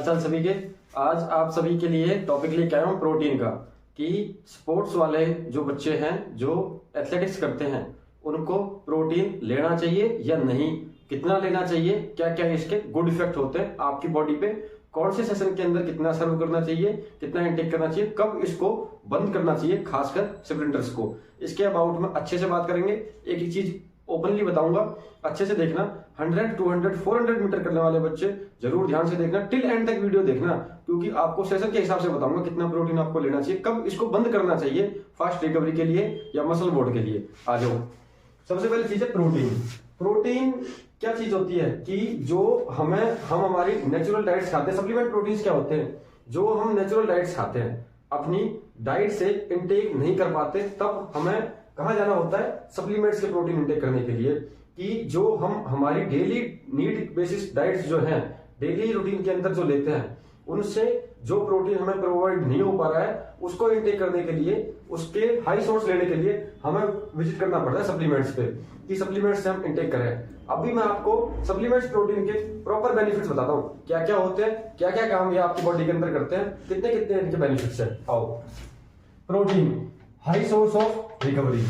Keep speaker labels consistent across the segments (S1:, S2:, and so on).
S1: हालचाल सभी के। आज आप सभी के लिए टॉपिक लेके आया हूँ प्रोटीन का, कि स्पोर्ट्स वाले जो बच्चे हैं जो एथलेटिक्स करते हैं उनको प्रोटीन लेना चाहिए या नहीं, कितना लेना चाहिए, क्या क्या इसके गुड इफेक्ट होते हैं आपकी बॉडी पे, कौन से सेशन के अंदर कितना सर्व करना चाहिए, कितना इंटेक करना चाहिए, कब इसको बंद करना चाहिए, खासकर स्प्रिंटर्स को। इसके अबाउट में अच्छे से बात करेंगे। एक एक चीज ओपनली बताऊंगा, अच्छे से देखना। 100, 200, 400 मीटर करने वाले बच्चे जरूर ध्यान से देखना, टिल एंड तक वीडियो देखना, क्योंकि आपको सेशन के हिसाब से बताऊंगा कितना प्रोटीन आपको लेना चाहिए, कब इसको बंद करना चाहिए, फास्ट रिकवरी के लिए या मसल बोर्ड के लिए। आ जाओ। सबसे पहली चीज है प्रोटीन। प्रोटीन क्या चीज होती है कि जो हम हमारी नेचुरल डाइट्स खाते हैं। सप्लीमेंट प्रोटीन क्या होते हैं? जो हम नेचुरल डाइट्स खाते हैं, अपनी डाइट से इंटेक नहीं कर पाते, तब हमें कहाँ जाना होता है? सप्लीमेंट्स के प्रोटीन इंटेक करने के लिए। कि जो हम हमारी डेली नीड बेसिस डाइट्स जो हैं, डेली रूटीन के अंदर जो लेते हैं, उनसे जो प्रोटीन हमें प्रोवाइड नहीं हो पा रहा है, उसको इंटेक करने के लिए, उसके हाई सोर्स लेने के लिए हमें विजिट करना पड़ता है सप्लीमेंट्स पे, कि सप्लीमेंट्स से हम इंटेक करें। अभी मैं आपको सप्लीमेंट्स प्रोटीन के प्रॉपर बेनिफिट्स बताता हूँ, क्या क्या होते हैं, क्या क्या काम ये आपकी बॉडी के अंदर करते हैं, कितने कितने इनके बेनिफिट्स है। आओ। Protein high source of recovery.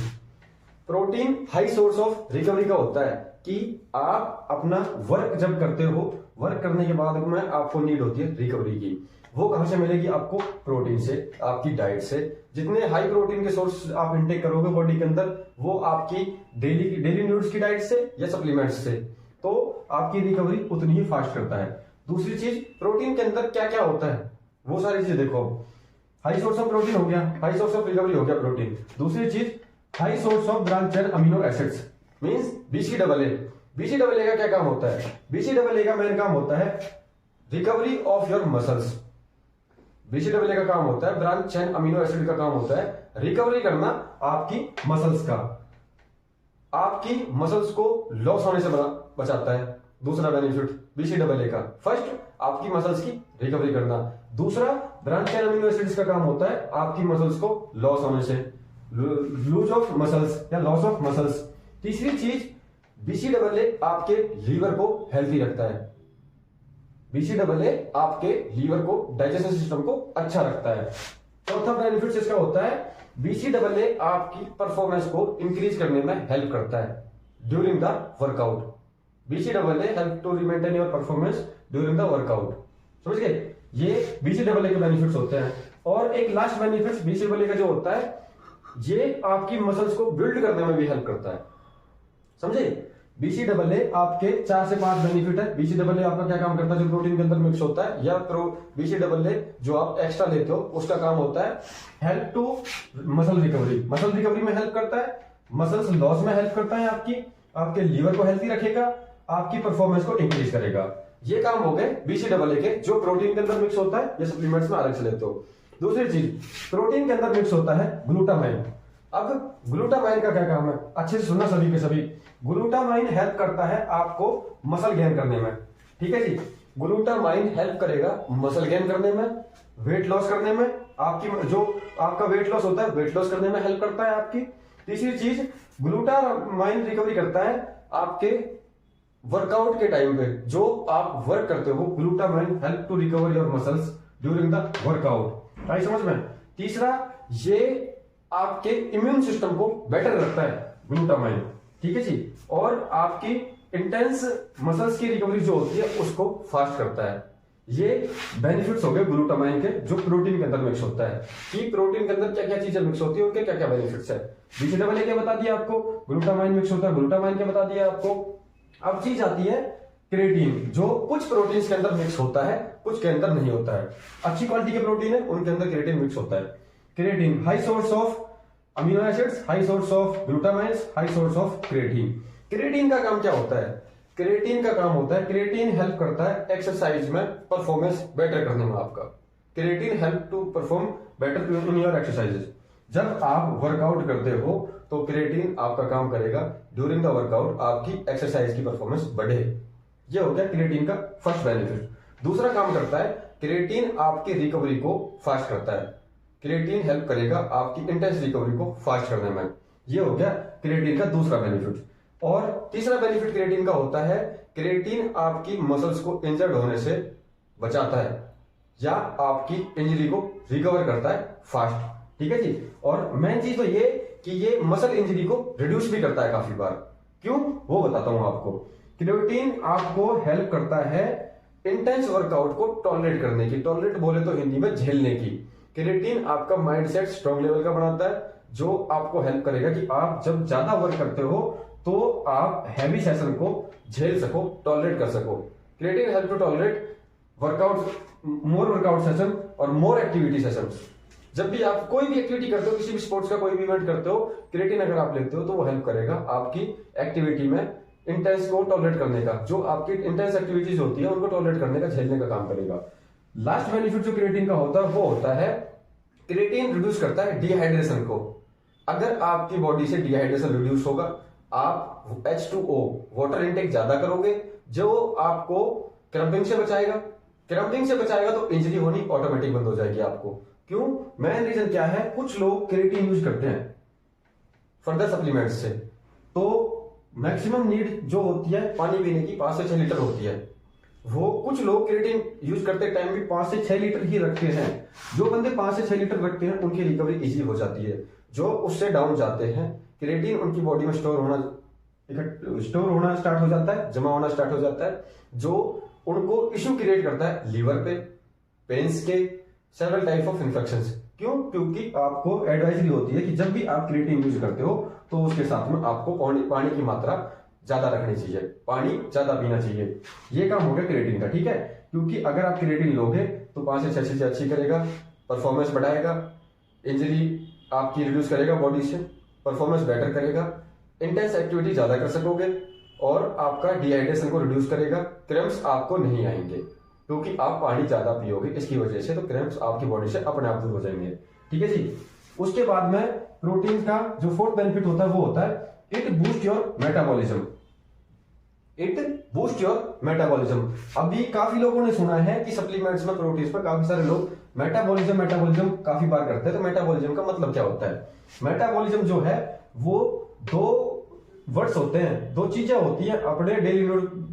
S1: Protein high source of recovery का होता है कि आप अपना वर्क जब करते हो, वर्क करने के बाद में आपको नीड होती है रिकवरी की। वो कहां से मिलेगी आपको? प्रोटीन से, आपकी डाइट से। जितने हाई प्रोटीन के सोर्स आप इंटेक करोगे बॉडी के अंदर, वो आपकी डेली नीड्स की डाइट से या सप्लीमेंट्स से, तो आपकी रिकवरी उतनी ही फास्ट करता है। दूसरी चीज, प्रोटीन के अंदर क्या क्या होता है वो सारी चीजें देखो। हाई सोर्स ऑफ प्रोटीन हो गया, हाई सोर्स ऑफ रिकवरी हो गया प्रोटीन। दूसरी चीज, high source of branch chain amino acids, means बीसीडबलए। बीसीडबलए का क्या काम होता है? बीसीडबलए का मेन काम होता है रिकवरी ऑफ योर मसल्स। बीसीडबलए का काम होता है, ब्रांच चेन अमीनो एसिड का काम होता है रिकवरी करना आपकी मसल्स का। आपकी मसल्स को लॉस होने से बचाता है। दूसरा बेनिफिट बीसीडबलए का। फर्स्ट, आपकी मसल्स की रिकवरी करना। दूसरा, ब्रांच चेन अमीनो एसिड्स का काम होता है आपकी मसल्स को लॉस होने से, लूज ऑफ मसल्स या लॉस ऑफ मसल्स। तीसरी चीज, बीसीडबलए आपके लीवर को हेल्थी रखता है। बीसीडबलए आपके लीवर को, डाइजेशन सिस्टम को अच्छा रखता है। चौथा बेनिफिट इसका होता है, बीसीडबलए आपकी परफॉर्मेंस को इंक्रीज करने में हेल्प करता है ड्यूरिंग द वर्कआउट। बीसीडबलए help to maintain your performance during the workout. समझ गए? ये बीसीडबलए के बेनिफिट्स होते हैं। और एक लास्ट बेनिफिट बीसीडबलए का जो होता है, ये आपकी मसल्स को बिल्ड करने में भी हेल्प करता है। समझे? बीसीडबलए आपके 4 से 5 बेनिफिट है। बीसीडबलए आपका क्या काम करता है? जो प्रोटीन के अंदर मिक्स होता है, या बीसीडबलए जो आप एक्स्ट्रा लेते हो, उसका काम होता है help to muscle recovery. Muscle recovery में हेल्प करता है, मसल्स लॉस में हेल्प करता है, आपके लीवर को हेल्थी रखेगा, आपकी परफॉर्मेंस को इंक्रीज करेगा। ये काम हो गए बीसीडबलए के, जो प्रोटीन के अंदर मिक्स होता है, ये सप्लीमेंट्स में अलग से लेते हो। दूसरी चीज, प्रोटीन के अंदर मिक्स होता है ग्लूटामाइन। अब ग्लूटामाइन का क्या काम है? अच्छे से सुनना सभी के सभी। ग्लूटामाइन हेल्प करता है आपको मसल गेन करने में। ठीक है जी? ग्लूटामाइन हेल्प करेगा मसल गेन करने में, वेट लॉस करने में, आपकी जो आपका वेट लॉस होता है, वेट लॉस करने में हेल्प करता है आपकी। तीसरी चीज, ग्लूटामाइन रिकवरी करता है आपके वर्कआउट के टाइम पे, जो आप वर्क करते हो, glutamine help to recover your muscles during the workout. आई समझ में? तीसरा, ये आपके इम्यून सिस्टम को बेटर रखता है ग्लूटामाइन। ठीक है जी? और आपकी इंटेंस मसल्स की रिकवरी जो होती है उसको फास्ट करता है। ये बेनिफिट्स हो गए ग्लूटामाइन के, जो प्रोटीन के अंदर मिक्स होता है। कि प्रोटीन के अंदर क्या क्या चीजें मिक्स होती है, उनके क्या क्या बेनिफिट्स है। बीसीडबलए के बता दिया आपको, ग्लूटामाइन मिक्स होता है, ग्लूटामाइन के बता दिया आपको। अब चीज आती है क्रिएटिन, जो कुछ प्रोटीन्स के अंदर मिक्स होता है, कुछ के अंदर नहीं होता है। अच्छी क्वालिटी के प्रोटीन है, उनके अंदर क्रिएटिन मिक्स होता है। Creatine high source of amino acids, high source of glutamines, high source of creatine. Creatine का काम क्या होता है? क्रिएटिन का काम होता है, क्रिएटिन हेल्प करता है एक्सरसाइज में परफॉर्मेंस बेटर करने में आपका। Creatine help to perform better in your exercises. जब आप वर्कआउट करते हो तो क्रिएटिन आपका काम करेगा ड्यूरिंग द वर्कआउट, आपकी एक्सरसाइज की परफॉर्मेंस बढ़े। ये हो गया क्रिएटिन का फर्स्ट बेनिफिट। दूसरा काम करता है, क्रिएटिन आपकी रिकवरी को फास्ट करता है। क्रिएटिन हेल्प करेगा आपकी इंटेंस रिकवरी को फास्ट करने में। ये हो गया क्रिएटिन का दूसरा बेनिफिट। और तीसरा बेनिफिट क्रिएटिन का होता है, क्रिएटिन आपकी मसल्स को इंजर्ड होने से बचाता है। या आपकी इंजरी को रिकवर करता है फास्ट। ठीक है जी। और मेन चीज तो ये कि ये मसल इंजरी को रिड्यूस भी करता है काफी बार। क्यों, वो बताता हूं आपको। क्रिएटिन आपको हेल्प करता है इंटेंस वर्कआउट को टॉलरेट करने की, टॉलरेट बोले तो हिंदी में झेलने की। क्रिएटिन आपका माइंडसेट स्ट्रॉन्ग लेवल का बनाता है, जो आपको हेल्प करेगा कि आप जब ज्यादा वर्क करते हो तो आप हैवी सेशन को झेल सको, टॉलरेट कर सको। Creatine help to tolerate workout, more workout session और मोर एक्टिविटी सेशन। जब भी आप कोई भी एक्टिविटी करते हो, किसी भी स्पोर्ट्स का कोई भी इवेंट करते हो, क्रिएटिन अगर आप लेते हो तो वो हेल्प करेगा आपकी एक्टिविटी में इंटेंस को टॉलरेट करने का। जो आपकी इंटेंस एक्टिविटीज होती है उनको टॉलरेट करने का, झेलने का काम करेगा। लास्ट बेनिफिट जो क्रिएटिन का होता है वो होता है क्रिएटिन रिड्यूस करता है डिहाइड्रेशन को। अगर आपकी बॉडी से डिहाइड्रेशन रिड्यूस होगा, आप H2O वाटर इनटेक ज्यादा करोगे, जो आपको क्रैम्पिंग से बचाएगा। क्रैम्पिंग से बचाएगा तो इंजरी होनी ऑटोमेटिक बंद हो जाएगी आपको। क्यों, मेन रीजन क्या है, कुछ लोग क्रिएटिन यूज करते हैं फर्दर सप्लीमेंट्स से, तो मैक्सिमम नीड जो होती है पानी पीने की 5 से 6 लीटर होती है। वो कुछ लोग क्रिएटिन यूज करते टाइम भी 5 से 6 लीटर ही रखते हैं। जो बंदे 5 से 6 लीटर रखते हैं उनकी रिकवरी इजी हो जाती है। जो उससे डाउन जाते हैं, क्रिएटिन उनकी बॉडी में स्टोर होना स्टार्ट हो जाता है, जमा होना स्टार्ट हो जाता है, जो उनको इश्यू क्रिएट करता है लीवर पे, पेन्स के, सेवरल टाइप ऑफ इन्फेक्शंस। क्यों, क्योंकि आपको एडवाइजरी होती है कि जब भी आप क्रिएटिन यूज करते हो तो उसके साथ में आपको पानी की मात्रा ज्यादा रखनी चाहिए, पानी ज्यादा पीना चाहिए। ये काम हो गया क्रिएटिन का। ठीक है, क्योंकि अगर आप क्रिएटिन लोगे तो 5 से 6 चीजें अच्छी करेगा, परफॉर्मेंस बढ़ाएगा, इंजरी आपकी रिड्यूस करेगा बॉडी से, परफॉर्मेंस बेटर करेगा, इंटेंस एक्टिविटी ज्यादा कर सकोगे और आपका डिहाइड्रेशन को रिड्यूस करेगा। क्रैम्प्स आपको नहीं आएंगे क्योंकि आप पानी ज्यादा पियोगे, इसकी वजह से तो क्रैम्प्स आपकी बॉडी से अपने आप दूर हो जाएंगे। ठीक है जी। उसके बाद में प्रोटीन का जो फोर्थ बेनिफिट होता है वो होता है it boost your metabolism. It boost your metabolism. अभी काफी लोगों ने सुना है कि सप्लीमेंट्स में, प्रोटीन में काफी सारे लोग मेटाबॉलिज्म काफी बार करते हैं। तो मेटाबॉलिज्म का मतलब क्या होता है? मेटाबॉलिज्म जो है वो 2 वर्ड्स होते हैं, 2 चीजें होती हैं अपने डेली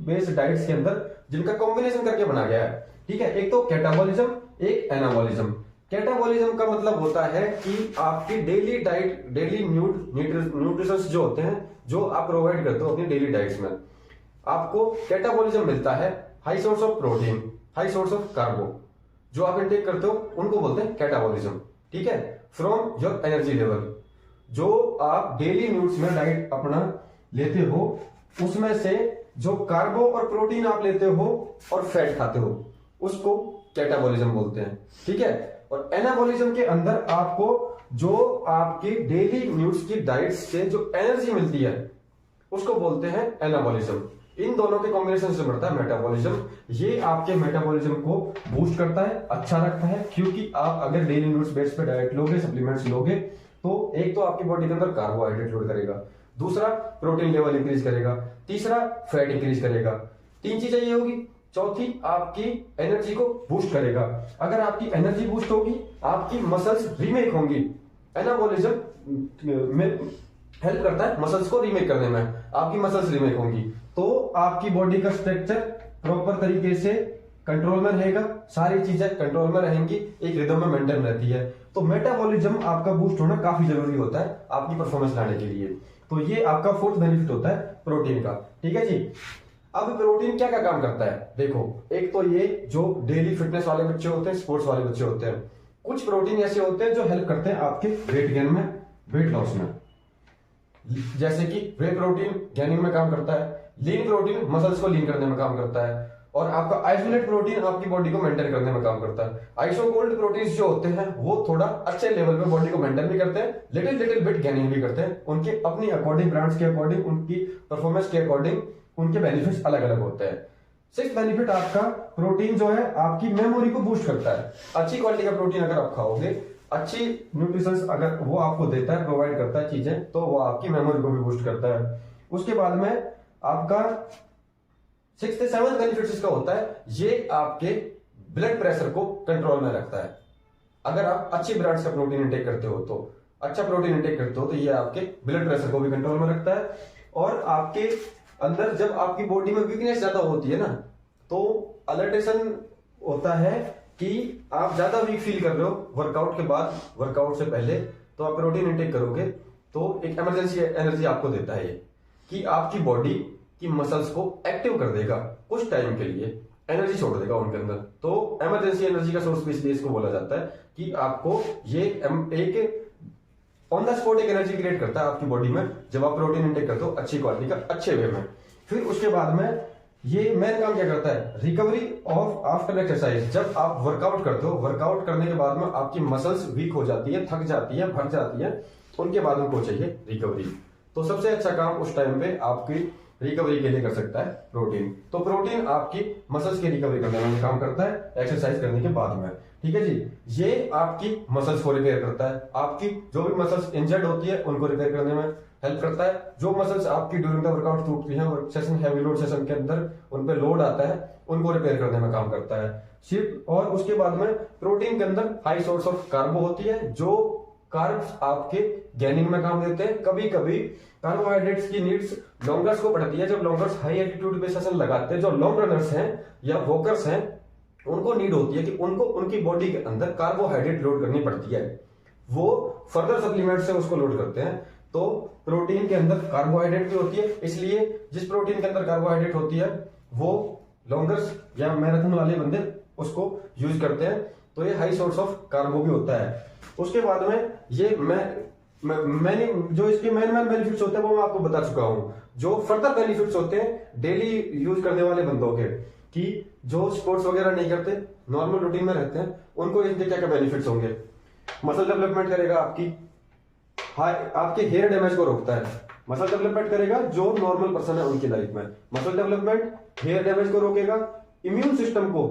S1: बेस्ड डाइट्स के अंदर, जिनका कॉम्बिनेशन करके बना गया है। ठीक है, एक तो कैटाबॉलिज्म, एक एनाबॉलिज्म। कैटाबॉलिज्म का मतलब होता है कि आपकी डेली डाइट, डेली न्यूट्रिशंस जो होते हैं, जो आप प्रोवाइड करते हो अपनी डेली डाइट्स में, आपको कैटाबॉलिज्म मिलता है high source of protein, high source of carbo, जो आप इनटेक करते हो उनको बोलते हैं कैटाबॉलिज्म। ठीक है, फ्रॉम योर एनर्जी लेवल, जो आप डेली न्यूट्स में डाइट अपना लेते हो उसमें से जो कार्बो और प्रोटीन आप लेते हो और फैट खाते हो, उसको कैटाबॉलिज्म बोलते हैं। ठीक है, और एनाबॉलिज्म के अंदर आपको जो आपकी डेली न्यूट्स की डाइट से जो एनर्जी मिलती है उसको बोलते हैं एनाबॉलिज्म। इन दोनों के कॉम्बिनेशन से बढ़ता है मेटाबॉलिज्म। ये आपके मेटाबॉलिज्म को बूस्ट करता है, अच्छा रखता है, क्योंकि आप अगर डेली न्यूट्स बेस पे डाइट लोगे, सप्लीमेंट्स लोगे, तो एक तो आपकी बॉडी के अंदर कार्बोहाइड्रेट लोड करेगा, दूसरा प्रोटीन लेवल इंक्रीज करेगा, तीसरा फैट इंक्रीज करेगा। 3 चीजें ये होगी। चौथी आपकी एनर्जी को बूस्ट करेगा। अगर आपकी एनर्जी बूस्ट होगी, आपकी मसल्स रीमेक होंगी। एनाबॉलिज्म में हेल्प करता है मसल्स को रीमेक करने में, आपकी मसल्स रीमेक होंगी तो आपकी बॉडी का स्ट्रक्चर प्रॉपर तरीके से कंट्रोल में रहेगा, सारी चीजें कंट्रोल में रहेंगी, एक रिदम में मेंटेन रहती है। तो मेटाबॉलिज्म आपका बूस्ट होना काफी जरूरी होता है आपकी परफॉर्मेंस लाने के लिए। तो ये आपका 4th बेनिफिट होता है प्रोटीन का। ठीक है जी। अब प्रोटीन क्या क्या काम करता है देखो, एक तो ये जो डेली फिटनेस वाले बच्चे होते हैं, स्पोर्ट्स वाले बच्चे होते हैं, कुछ प्रोटीन ऐसे होते हैं जो हेल्प करते हैं आपके वेट गेन में, वेट लॉस में। जैसे कि वे प्रोटीन गेनिंग में काम करता है, लीन प्रोटीन मसल्स को लीन करने में काम करता है, और आपका आइसोलेट प्रोटीन आपकी बॉडी को मेंटेन करने में काम करता है। आइसोकोल्ड प्रोटीन्स जो होते हैं वो थोड़ा अच्छे लेवल पे बॉडी को मेंटेन भी करते हैं, लिटिल बिट गेनिंग भी करते हैं। उनके अपनी अकॉर्डिंग, ब्रांड्स के अकॉर्डिंग, उनकी परफॉर्मेंस के अकॉर्डिंग उनके बेनिफिट्स अलग अलग होते हैं। 6th बेनिफिट आपका प्रोटीन जो है आपकी मेमोरी को बूस्ट करता है। अच्छी क्वालिटी का प्रोटीन अगर आप खाओगे, अच्छी न्यूट्रिशंस अगर वो आपको देता है, प्रोवाइड करता है चीजें, तो वो आपकी मेमोरी को भी बूस्ट करता है। उसके बाद में आपका 6th से 7th बेनिफिट इसका होता है, ये आपके ब्लड प्रेशर को कंट्रोल में रखता है। अगर आप अच्छी ब्रांड्स का प्रोटीन इंटेक करते हो, तो अच्छा प्रोटीन इंटेक करते हो, तो ये आपके ब्लड प्रेशर को भी कंट्रोल में रखता है। और आपके अंदर जब आपकी बॉडी में वीकनेस ज्यादा होती है ना, तो अलर्टेशन होता है कि आप ज्यादा वीक फील कर रहे हो वर्कआउट के बाद, वर्कआउट से पहले, तो आप प्रोटीन इंटेक करोगे तो एक इमरजेंसी एनर्जी आपको देता है ये, कि आपकी बॉडी की मसल्स को एक्टिव कर देगा कुछ टाइम के लिए, एनर्जी छोड़ देगा उनके अंदर। तो इमरजेंसी एनर्जी का सोर्स भी इसलिए इसको बोला जाता है कि आपको ये एक ऑन द स्पॉट एक एनर्जी क्रिएट करता है आपकी बॉडी में जब आप प्रोटीन इंटेक करते हो अच्छी क्वालिटी का, अच्छे वे में। फिर उसके बाद में ये मेन काम क्या करता है, रिकवरी ऑफ आफ्टर एक्सरसाइज। जब आप वर्कआउट करते हो, वर्कआउट करने के बाद में आपकी मसल्स वीक हो जाती है, थक जाती है, भर जाती है, उनके बाद उनको चाहिए रिकवरी। तो सबसे अच्छा काम उस टाइम पे आपकी रिकवरी के लिए कर सकता है प्रोटीन। तो प्रोटीन आपकी मसल्स की रिकवरी करने में काम करता है एक्सरसाइज करने के बाद में, ठीक है जी। ये आपकी मसल्स को रिपेयर करता है, आपकी जो भी मसल्स इंजर्ड होती है उनको रिपेयर करने में हेल्प करता है। जो मसल्स आपकी ड्यूरिंग द वर्कआउट टूटती हैं, work session, heavy load session के अंदर उन पे लोड आता है, उनको रिपेयर करने में काम करता है सिर्फ। और उसके बाद में प्रोटीन के अंदर हाई सोर्स ऑफ कार्बो होती है, जो कार्ब्स आपके गेनिंग में काम देते हैं। कभी कभी कार्बोहाइड्रेट्स की नीड्स लॉन्गर्स को पड़ती है, जब लॉन्गर्स हाई एल्टीट्यूड पे सेशन लगाते हैं, जो लॉन्ग रनर्स हैं या वॉकर्स हैं, उनको नीड होती है कि उनको उनकी बॉडी के अंदर कार्बोहाइड्रेट लोड करनी पड़ती है, वो फर्दर सप्लीमेंट से उसको लोड करते हैं। तो प्रोटीन के अंदर कार्बोहाइड्रेट भी होती है, इसलिए जिस प्रोटीन के अंदर कार्बोहाइड्रेट होती है वो लॉन्गर्स या मैराथन वाले बंदे उसको यूज करते हैं। तो ये हाई सोर्स ऑफ कार्बो भी होता है। उसके बाद में ये मैंने जो इसके मेन बेनिफिट्स होते हैं वो मैं आपको बता चुका हूं। जो फर्दर बेनिफिट्स होते हैं डेली यूज करने वाले बंदों के, कि जो स्पोर्ट्स वगैरह नहीं करते, नॉर्मल रूटीन में रहते हैं, उनको इनके क्या क्या बेनिफिट्स होंगे। मसल डेवलपमेंट करेगा आपके हेयर डैमेज को रोकता है। मसल डेवलपमेंट करेगा जो नॉर्मल पर्सन है उनकी लाइफ में। मसल डेवलपमेंट हेयर डैमेज को रोकेगा। इम्यून सिस्टम को,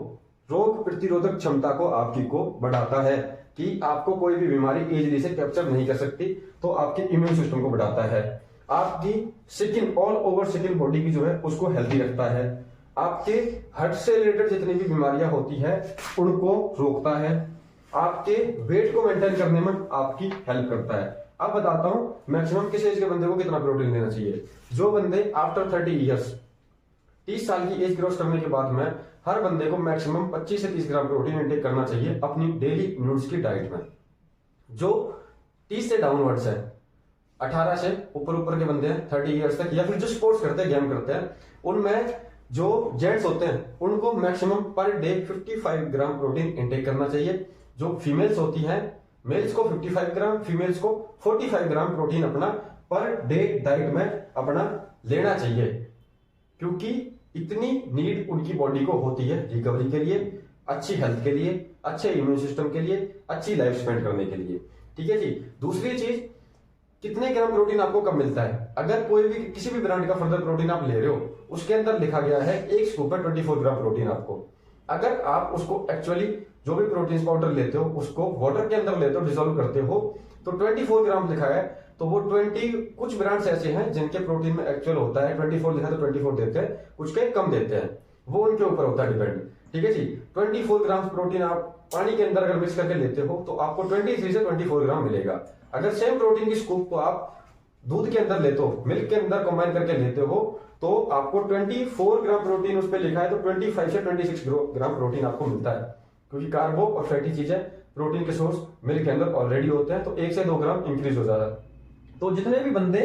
S1: रोग प्रतिरोधक क्षमता को आपकी को बढ़ाता है कि आपको कोई भी बीमारी इजीली से कैप्चर नहीं कर सकती, तो आपके इम्यून सिस्टम को बढ़ाता है। आपकी skin, all over skin body की जो है उसको हेल्दी रखता है। आपके हार्ट से रिलेटेड जितनी भी बीमारियां होती है उनको रोकता है। आपके वेट को मेंटेन करने में आपकी हेल्प करता है। अब बताता हूं मैक्सिमम किस एज के बंदे को कितना प्रोटीन लेना चाहिए। जो बंदे आफ्टर 30 ईयर्स, 30 साल की एज क्रॉस करने के बाद में हर बंदे को मैक्सिमम 25 से 30 ग्राम प्रोटीन इंटेक करना चाहिए अपनी डेली न्यूट्स की डाइट में। जो 30 से डाउनवर्ड्स है, 18 से ऊपर के बंदे हैं 30 ईयर्स तक, या फिर जो स्पोर्ट्स करते हैं, गेम करते हैं, उनमें जो जेंट्स होते हैं उनको maximum per day 55 gram protein intake करना चाहिए। जो फीमेल्स होती हैं, मेल्स को 55 ग्राम, फीमेल्स को 45 ग्राम प्रोटीन अपना पर डे डाइट में अपना लेना चाहिए, क्योंकि इतनी नीड उनकी बॉडी को होती है रिकवरी के लिए, अच्छी हेल्थ के लिए, अच्छे इम्यून सिस्टम के लिए, अच्छी लाइफ स्पेंड करने के लिए। ठीक है जी। दूसरी चीज, कितने ग्राम प्रोटीन आपको कब मिलता है। अगर कोई भी किसी भी ब्रांड का फर्दर प्रोटीन आप ले रहे हो, उसके अंदर लिखा गया है एक स्कूप में 24 ग्राम प्रोटीन आपको। अगर आप उसको एक्चुअली जो भी प्रोटीन पाउडर लेते हो उसको वाटर के अंदर लेते हो, डिसॉल्व करते हो, तो 24 ग्राम लिखा है। तो वो 20, कुछ ब्रांड्स ऐसे हैं जिनके प्रोटीन में एक्चुअल होता है 24 लिखा, तो 24 देते हैं, कुछ के कम देते हैं, वो उनके ऊपर होता है डिपेंड। ठीक है जी। 24 ग्राम प्रोटीन आप पानी के अंदर अगर मिक्स करके लेते हो तो आपको 23 से 24 ग्राम मिलेगा। अगर सेम प्रोटीन की स्कूप को आप दूध के अंदर लेते हो, मिल्क के अंदर कंबाइन करके लेते हो, तो आपको 24 ग्राम प्रोटीन उस पर लिखा है, तो 25 से 26 ग्राम प्रोटीन आपको मिलता है, क्योंकि कार्बो और फैटी चीजें प्रोटीन के सोर्स मिल्क के अंदर ऑलरेडी होते हैं, तो 1 से 2 ग्राम इंक्रीज हो जाता है। तो जितने भी बंदे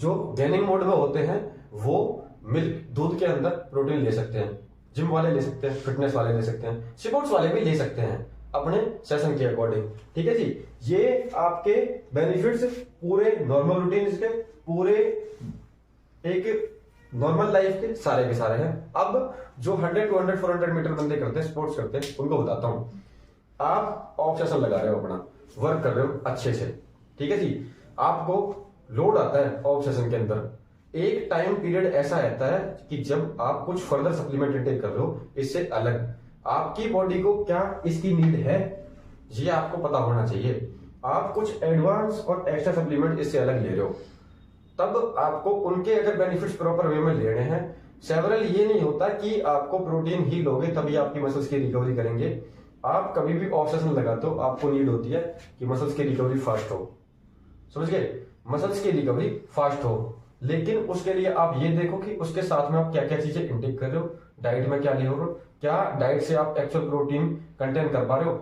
S1: जो गेनिंग मोड में होते हैं वो मिल्क, दूध के अंदर प्रोटीन ले सकते हैं। जिम वाले ले सकते हैं, फिटनेस वाले ले सकते हैं, स्पोर्ट्स वाले भी ले सकते हैं अपने सेशन के अकॉर्डिंग। ठीक है जी। ये आपके बेनिफिट्स पूरे नॉर्मल रूटीन के, पूरे एक नॉर्मल लाइफ के सारे हैं। अब जो 100, 200, 400 मीटर बंदे करते हैं, स्पोर्ट्स करते हैं, उनको बताता हूं। आप ऑफ सेशन लगा रहे हो, अपना वर्क कर रहे हो अच्छे से, ठीक है जी। आपको लोड आता है ऑफ सेशन के अंदर, एक टाइम पीरियड ऐसा रहता है कि जब आप कुछ फर्दर सप्लीमेंट इंटेक कर रहे हो, इससे अलग आपकी बॉडी को क्या इसकी नीड है ये आपको पता होना चाहिए। आप कुछ एडवांस और एक्स्ट्रा सप्लीमेंट इससे अलग ले रहे हो, तब आपको उनके अगर बेनिफिट्स प्रॉपर वे में लेने हैं। सेवरल ये नहीं होता कि आपको प्रोटीन ही लोगे तभी आपकी मसल्स की रिकवरी करेंगे। आप कभी भी ऑफ सेशन लगाते हो, आपको नीड होती है कि मसल्स की रिकवरी फास्ट हो, समझ गए, मसल्स की रिकवरी फास्ट हो। लेकिन उसके लिए आप ये देखो कि उसके साथ में आप क्या क्या चीजें इंटेक कर रहे हो, डाइट में क्या ले रहे हो, क्या डाइट से आप एक्चुअल प्रोटीन कंटेन कर पा रहे हो।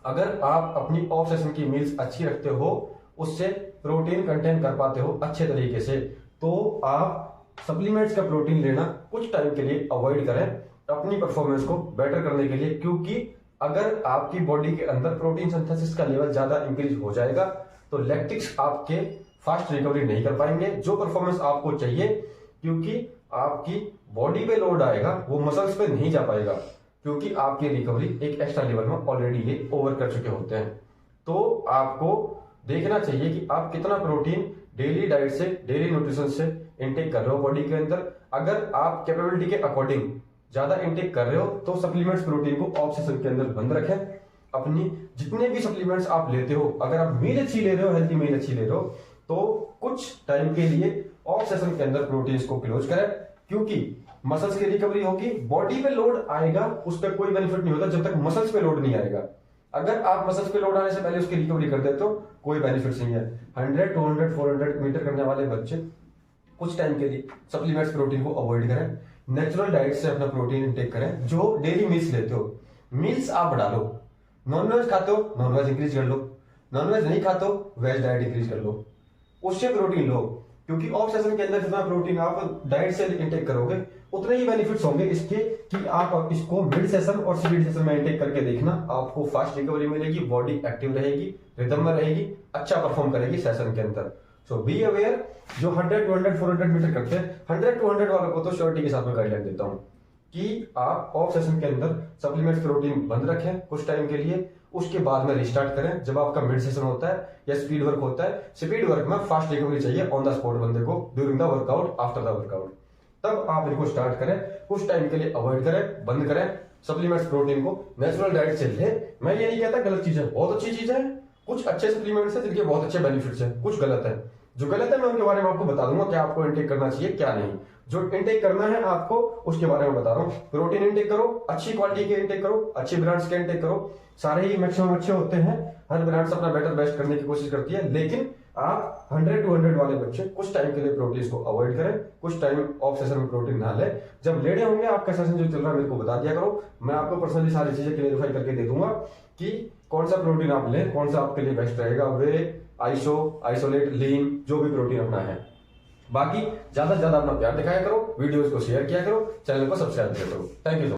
S1: अगर आप अपनी ऑफ सेशन की मील्स अच्छी रखते हो, उससे प्रोटीन कंटेन कर पाते हो अच्छे तरीके से, तो आप सप्लीमेंट्स का प्रोटीन लेना कुछ टाइम के लिए अवॉइड करें अपनी परफॉर्मेंस को बेटर करने के लिए। क्योंकि अगर आपकी बॉडी के अंदर प्रोटीन सिंथेसिस का लेवल ज्यादा इंक्रीज हो जाएगा तो लैक्टिक्स आपके फास्ट रिकवरी नहीं कर पाएंगे जो परफॉर्मेंस आपको चाहिए, क्योंकि आपकी बॉडी पे लोड आएगा वो मसल्स पे नहीं जा पाएगा, क्योंकि आपकी रिकवरी एक एक्स्ट्रा लेवल में ऑलरेडी ये ओवर कर चुके होते हैं। तो आपको देखना चाहिए कि आप कितना प्रोटीन डेली डाइट से, डेली न्यूट्रिशन से इंटेक कर रहे हो बॉडी के अंदर। अगर आप कैपेबिलिटी के अकॉर्डिंग ज्यादा इंटेक कर रहे हो तो सप्लीमेंट्स प्रोटीन को ऑफ सेशन के अंदर बंद रखें। अपनी जितने भी सप्लीमेंट्स आप लेते हो, अगर आप मील अच्छी ले रहे हो, हेल्थी मील अच्छी ले रहे हो, तो कुछ टाइम के लिए ऑफ सेशन के अंदर प्रोटीन को क्लोज करें, क्योंकि मसल्स की रिकवरी होगी, बॉडी पे लोड आएगा, उस पर कोई बेनिफिट नहीं होता जब तक मसल्स पे लोड नहीं आएगा। अगर आप मसल्स पे लोड आने से पहले उसकी रिकवरी कर देते हो, कोई बेनिफिट नहीं है। 100, 200, 400 मीटर करने वाले बच्चे कुछ टाइम के लिए सप्लीमेंट्स प्रोटीन को अवॉइड करें, नेचुरल डाइट से अपना प्रोटीन इंटेक करें। जो डेली मील्स लेते हो, मील्स आप बढ़ा लो। नॉनवेज खाते हो, नॉनवेज इंक्रीज कर लो। नॉनवेज नहीं खाते हो, वेज डाइट इंक्रीज कर लो, उससे प्रोटीन लो। क्योंकि ऑफ सेशन के अंदर जितना प्रोटीन आप डाइट से इंटेक करोगे उतने ही बेनिफिट्स होंगे इसके, कि आप इसको मिड सेशन और स्पीड सेशन में इंटेक करके देखना, आपको फास्ट रिकवरी मिलेगी, बॉडी एक्टिव रहेगी, रिदम में रहेगी, अच्छा परफॉर्म करेगी सेशन के अंदर। सो बी अवेयर। जो 100, 200, 400 मीटर करते हैं, 100, 200 वालों को तो श्योरिटी के साथ में गाइडलाइन देता हूं कि आप ऑफ सेशन के अंदर सप्लीमेंट्स प्रोटीन बंद रखें कुछ टाइम के लिए, उसके बाद में रिस्टार्ट करें जब आपका मिड सेशन होता है या स्पीड वर्क होता है। स्पीड वर्क में फास्ट रिकवरी चाहिए ऑन द स्पॉट बंदे को, during the workout, after the workout, तब आप इनको स्टार्ट करें। कुछ टाइम के लिए अवॉइड करें, बंद करें सप्लीमेंट्स प्रोटीन को, नेचुरल डाइट से ले। मैं ये नहीं कहता गलत चीज है, बहुत अच्छी चीज है, कुछ अच्छे सप्लीमेंट्स है जिनके बहुत अच्छे बेनिफिट्स है, कुछ गलत है। जो गलत है मैं उनके बारे में आपको बता दूंगा, क्या आपको इंटेक करना चाहिए क्या नहीं। जो इंटेक करना है आपको उसके बारे में बता रहा हूँ। प्रोटीन इंटेक करो, अच्छी क्वालिटी के इंटेक करो, अच्छे ब्रांड्स के इंटेक करो। सारे ही मैक्सिमम अच्छे होते हैं, हर ब्रांड्स अपना बेटर बेस्ट करने की कोशिश करती है, लेकिन आप 100, 200 वाले बच्चे कुछ टाइम के लिए प्रोटीन को अवॉइड करें, कुछ टाइम ऑफ सेशन में प्रोटीन ना ले। जब लेने होंगे आपका सेशन जो चल रहा है मेरे को बता दिया करो, मैं आपको पर्सनली सारी चीजें क्लेरिफाई करके दे दूंगा कि कौन सा प्रोटीन आप लें, कौन सा आपके लिए बेस्ट रहेगा, वे आइसो, आइसोलेट, लीन, जो भी प्रोटीन अपना है। बाकी ज्यादा से ज्यादा अपना प्यार दिखाया करो, वीडियोस को शेयर किया करो, चैनल को सब्सक्राइब किया करो। Thank you.